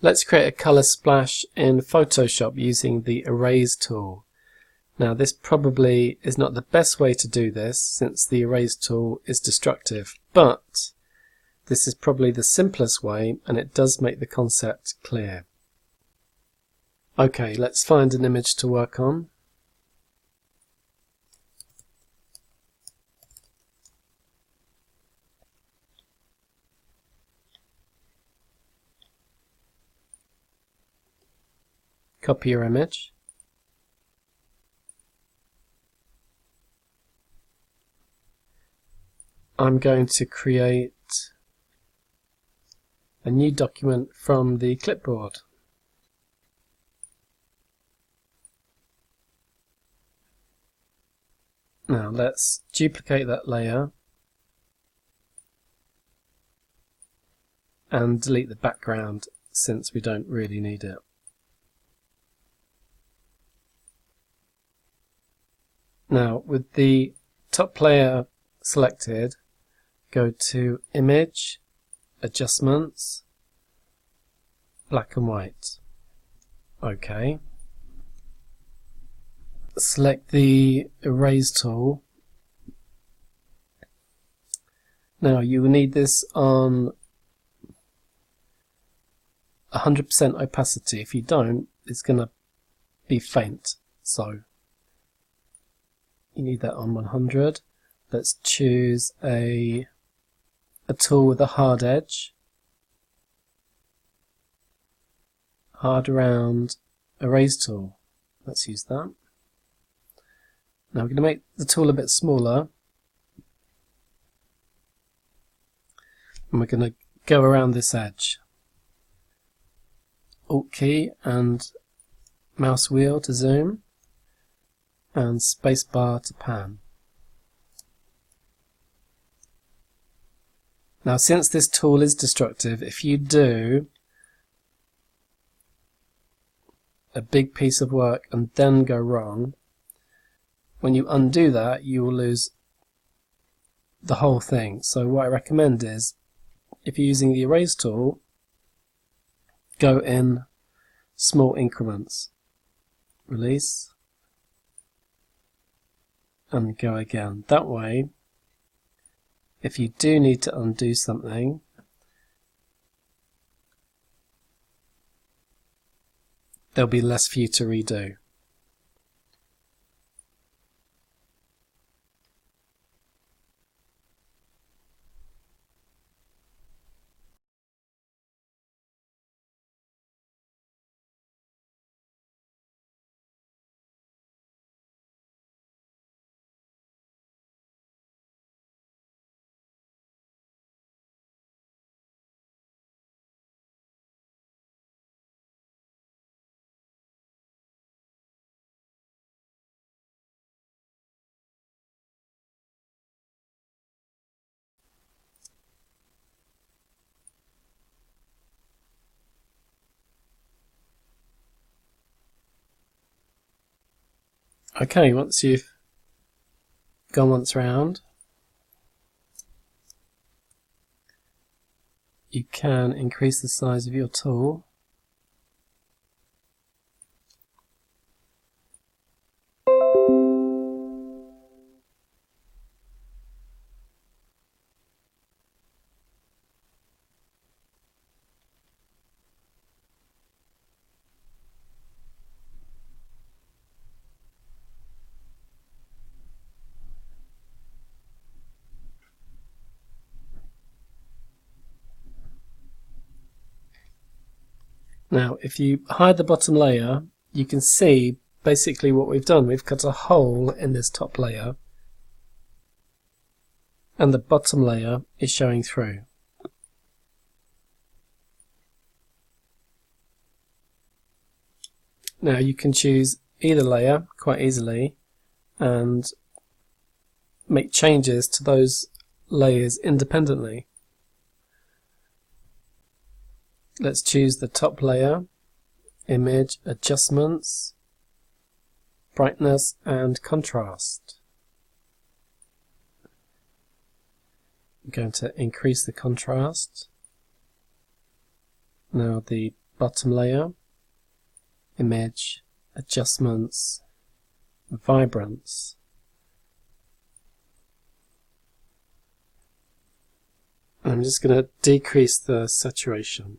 Let's create a color splash in Photoshop using the Erase tool. Now this probably is not the best way to do this since the Erase tool is destructive, but this is probably the simplest way and it does make the concept clear. Okay, let's find an image to work on. Copy your image. I'm going to create a new document from the clipboard. Now let's duplicate that layer and delete the background since we don't really need it. Now with the top layer selected, go to Image, Adjustments, Black and White. OK. Select the Erase tool. Now you will need this on 100% opacity. If you don't, it's going to be faint. So you need that on 100. Let's choose a tool with a hard edge. Hard round Erase tool. Let's use that. Now we're going to make the tool a bit smaller. And we're going to go around this edge. Alt key and mouse wheel to zoom. And spacebar to pan. Now since this tool is destructive, if you do a big piece of work and then go wrong, when you undo that you will lose the whole thing. So what I recommend is, if you're using the Erase tool, go in small increments. Release and go again. That way, if you do need to undo something, there'll be less for you to redo. Okay, once you've gone once round, you can increase the size of your tool. Now, if you hide the bottom layer, you can see basically what we've done. We've cut a hole in this top layer, and the bottom layer is showing through. Now you can choose either layer quite easily and make changes to those layers independently. Let's choose the top layer, Image, Adjustments, Brightness and Contrast. I'm going to increase the contrast. Now the bottom layer, image, adjustments, vibrance. I'm just going to decrease the saturation.